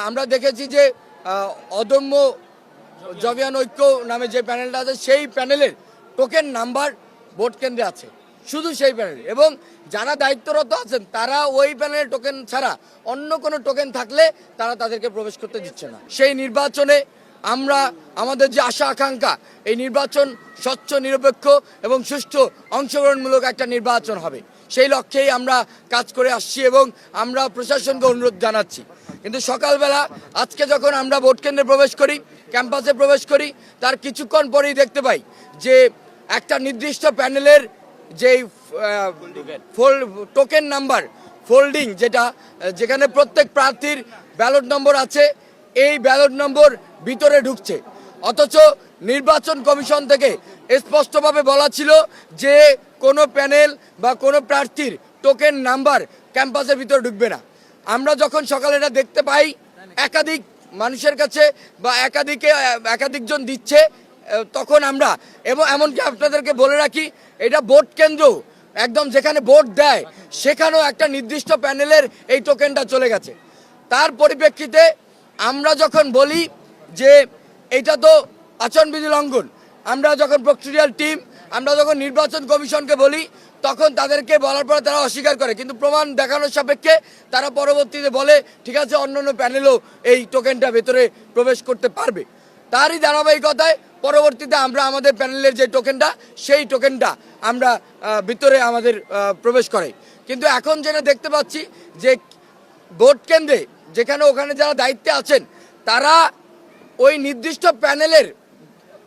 আমরা দেখেছি যে অদম্য জবিয়ান ঐক্য নামে যে প্যানেলটা আছে সেই প্যানেলের টোকেন নাম্বার ভোট কেন্দ্রে আছে, শুধু সেই প্যানেল। এবং যারা দায়িত্বরত আছেন তারা ওই প্যানেলের টোকেন ছাড়া অন্য কোনো টোকেন থাকলে তারা তাদেরকে প্রবেশ করতে দিচ্ছে না। সেই নির্বাচনে আমরা আমাদের যে আশা আকাঙ্ক্ষা, এই নির্বাচন স্বচ্ছ, নিরপেক্ষ এবং সুষ্ঠু অংশগ্রহণমূলক একটা নির্বাচন হবে, সেই লক্ষ্যেই আমরা কাজ করে আসছি এবং আমরা প্রশাসনকে অনুরোধ জানাচ্ছি। কিন্তু সকালবেলা আজকে যখন আমরা ভোট কেন্দ্রে প্রবেশ করি, ক্যাম্পাসে প্রবেশ করি, তার কিছুক্ষণ পরেই দেখতে পাই যে একটা নির্দিষ্ট প্যানেলের যেই টোকেন নাম্বার ফোল্ডিং, যেখানে প্রত্যেক প্রার্থীর ব্যালট নম্বর আছে, এই ব্যালট নম্বর ভিতরে ঢুকছে। অথচ নির্বাচন কমিশন থেকে স্পষ্টভাবে বলা ছিল যে কোনো প্যানেল বা কোনো প্রার্থীর টোকেন নাম্বার ক্যাম্পাসের ভিতরে ঢুকবে না। আমরা যখন সকালে এটা দেখতে পাই, একাধিক মানুষের কাছে বা একাধিকজন দিচ্ছে, তখন আমরা এবং এমনকি আপনাদেরকে বলে রাখি, এটা ভোট কেন্দ্র একদম যেখানে ভোট দেয় সেখানেও একটা নির্দিষ্ট প্যানেলের এই টোকেনটা চলে গেছে। তার পরিপ্রেক্ষিতে আমরা যখন বলি যে এটা তো আচরণবিধি লঙ্ঘন, আমরা যখন প্রক্টোরিয়াল টিম, আমরা যখন নির্বাচন কমিশনকে বলি, তখন তাদেরকে বলার পরে তারা অস্বীকার করে, কিন্তু প্রমাণ দেখানোর সাপেক্ষে তারা পরবর্তীতে বলে ঠিক আছে, অন্যান্য প্যানেলও এই টোকেনটা ভেতরে প্রবেশ করতে পারবে। তারই ধারাবাহিকতায় পরবর্তীতে আমরা আমাদের প্যানেলের যে টোকেনটা, সেই টোকেনটা আমরা ভিতরে আমাদের প্রবেশ করাই। কিন্তু এখন যেটা দেখতে পাচ্ছি যে ভোট কেন্দ্রে ওখানে যারা দায়িত্বে আছেন, তারা ওই নির্দিষ্ট প্যানেলের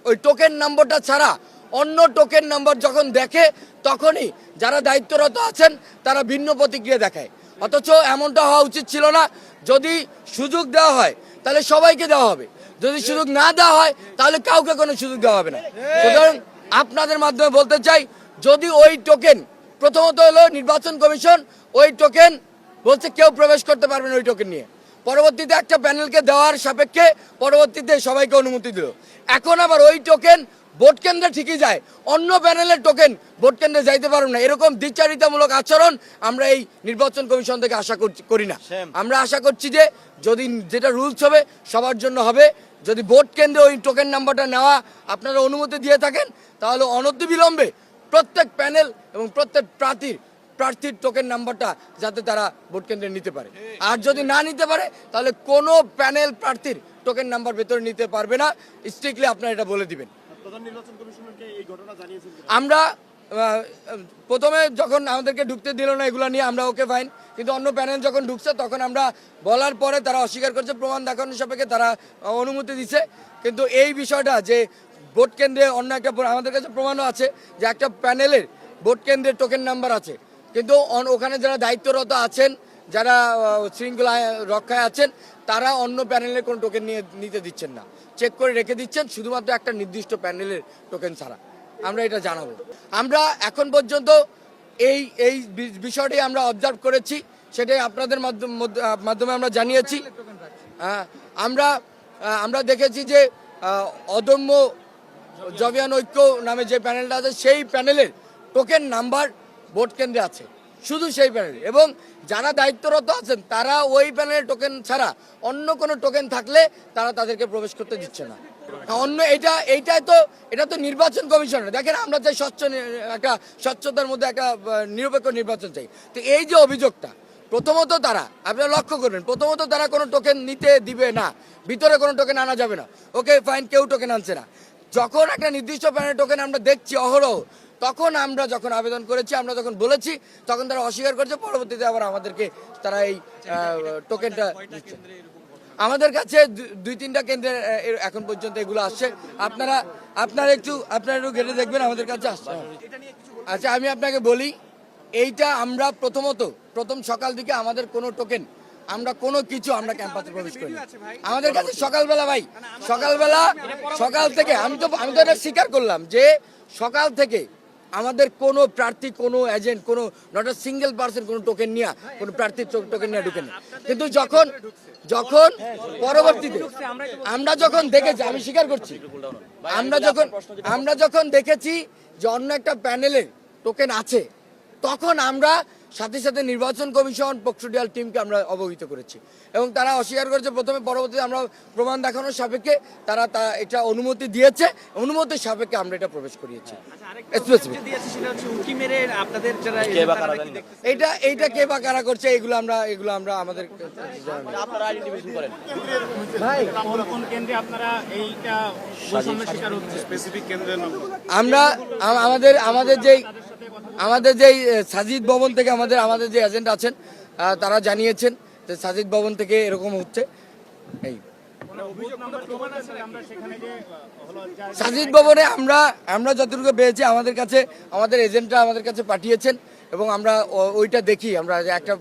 ওই টোকেন নম্বরটা ছাড়া অন্য টোকেন নম্বর যখন দেখে, তখনই যারা দায়িত্বরত আছেন তারা ভিন্ন প্রতিক্রিয়া দেখায়। অথচ এমনটা হওয়া উচিত ছিল না। যদি সুযোগ দেওয়া হয় তাহলে সবাইকে দেওয়া হবে, যদি সুযোগ না দেওয়া হয় তাহলে কাউকে কোনো সুযোগ দেওয়া হবে না। সুতরাং আপনাদের মাধ্যমে বলতে চাই, যদি ওই টোকেন, প্রথমত হলো নির্বাচন কমিশন ওই টোকেন বলছে কেউ প্রবেশ করতে পারবে না ওই টোকেন নিয়ে, পরবর্তীতে একটা প্যানেলকে দেওয়ার সাপেক্ষে পরবর্তীতে সবাইকে অনুমতি দিল। এখন আবার ওই টোকেন ভোট কেন্দ্রে ঠিকই যায়, অন্য প্যানেলের টোকেন ভোট কেন্দ্রে যাইতে পারবে না। এরকম দ্বিচারিতামূলক আচরণ আমরা এই নির্বাচন কমিশন থেকে আশা করি না। আমরা আশা করছি যে যদি যেটা রুলস হবে সবার জন্য হবে। যদি ভোট কেন্দ্রে ওই টোকেন নাম্বারটা নেওয়া আপনারা অনুমতি দিয়ে থাকেন, তাহলে অনতিবিলম্বে প্রত্যেক প্যানেল এবং প্রত্যেক প্রার্থীর টোকেন নাম্বারটা যাতে তারা ভোট কেন্দ্রে নিতে পারে। আর যদি না নিতে পারে তাহলে কোনো প্যানেল প্রার্থীর টোকেন নাম্বার ভেতরে নিতে পারবে না। স্ট্রিক্টলি আপনারা এটা বলে দিবেন। আমরা প্রথমে যখন আমাদেরকে ঢুকতে দিল না এগুলো নিয়ে আমরা ওকে ফাইন, কিন্তু অন্য প্যানেল যখন ঢুকছে তখন আমরা বলার পরে তারা অস্বীকার করছে, প্রমাণ দেখানোর সাপেক্ষে তারা অনুমতি দিচ্ছে। কিন্তু এই বিষয়টা যে ভোট কেন্দ্রে অন্য একটা, আমাদের কাছে প্রমাণও আছে যে একটা প্যানেলের ভোট কেন্দ্রের টোকেন নাম্বার আছে, কিন্তু ওখানে যারা দায়িত্বরত আছেন, যারা শৃঙ্খলা রক্ষায় আছেন, তারা অন্য প্যানেলের কোনো টোকেন নিতে দিচ্ছেন না, চেক করে রেখে দিচ্ছেন শুধুমাত্র একটা নির্দিষ্ট প্যানেলের টোকেন ছাড়া। আমরা এটা জানাবো। আমরা এখন পর্যন্ত এই বিষয়টি আমরা অবজার্ভ করেছি, সেটাই আপনাদের মাধ্যমে আমরা জানিয়েছি। আমরা দেখেছি যে অদম্য জবিয়ান ঐক্য নামে যে প্যানেলটা আছে সেই প্যানেলের টোকেন নাম্বার ভোট কেন্দ্রে আছে, শুধু সেই প্যানেল। এবং যারা দায়িত্বরত আছেন তারা ওই প্যানেলের টোকেন ছাড়া অন্য কোনো টোকেন থাকলে তারা তাদেরকে প্রবেশ করতে দিচ্ছে না। অন্য এটা তো নির্বাচন কমিশনের। দেখেন, আমরা চাই একটা স্বচ্ছতার মধ্যে একটা নিরপেক্ষ নির্বাচন চাই। তো এই যে অভিযোগটা, প্রথমত তারা, আপনারা লক্ষ্য করবেন, প্রথমত তারা কোনো টোকেন নিতে দিবে না, ভিতরে কোনো টোকেন আনা যাবে না। ওকে ফাইন, কেউ টোকেন আনছে না। যখন একটা নির্দিষ্ট প্যানেলের টোকেন আমরা দেখছি অহরহ, তখন আমরা যখন আবেদন করেছি, আমরা যখন বলেছি, তখন তারা অস্বীকার করছে। পরবর্তীতে আবার আমাদেরকে তারা এই টোকেনটা দিচ্ছে। আমাদের কাছে 2-3টা কেন্দ্রে এখন পর্যন্ত এগুলো আসছে। আপনারা একটু ঘেটে দেখবেন, আমাদের কাছে আসছে। আচ্ছা, আমি আপনাকে বলি, এইটা আমরা প্রথম সকাল থেকে আমাদের কোনো টোকেন, আমরা কোনো কিছু আমরা ক্যাম্পাসে প্রবেশ করি আমাদের কাছে সকাল থেকে আমি তো এটা স্বীকার করলাম যে সকাল থেকে আমাদের কোনো প্রার্থী, কোনো এজেন্ট, কোনো নট আ সিঙ্গেল পার্সন কোনো টোকেন নিয়ে, কোনো প্রার্থীর টোকেন নিয়ে ঢুকেন। কিন্তু যখন পরবর্তীতে আমরা যখন দেখেছি, আমি স্বীকার করছি, আমরা যখন দেখেছি যে অন্য একটা প্যানেলে টোকেন আছে, তখন আমরা সাথে সাথে নির্বাচন কমিশন পক্সোডিয়াল টিমকে আমরা অবহিত করেছি এবং তারা অস্বীকার করেছে প্রথমে, পরবর্তীতে আমরা প্রমাণ দেখানোর সাপেক্ষে তারা এটা অনুমতি দিয়েছে, অনুমতির সাপেক্ষে আমরা এটা প্রবেশ করিয়েছি। এইটা কে বা কারা করছে এগুলো আমরা আমাদের আমরা আমাদের যেই সাজিদ ভবন থেকে আমাদের যে এজেন্ট আছেন তারা জানিয়েছেন যে সাজিদ ভবন থেকে এরকম হচ্ছে। এই সাজিদ ভবনে আমরা যতটুকু পেয়েছি আমাদের কাছে আমাদের এজেন্টরা আমাদের কাছে পাঠিয়েছেন এবং আমরা ওইটা দেখি আমরা একটা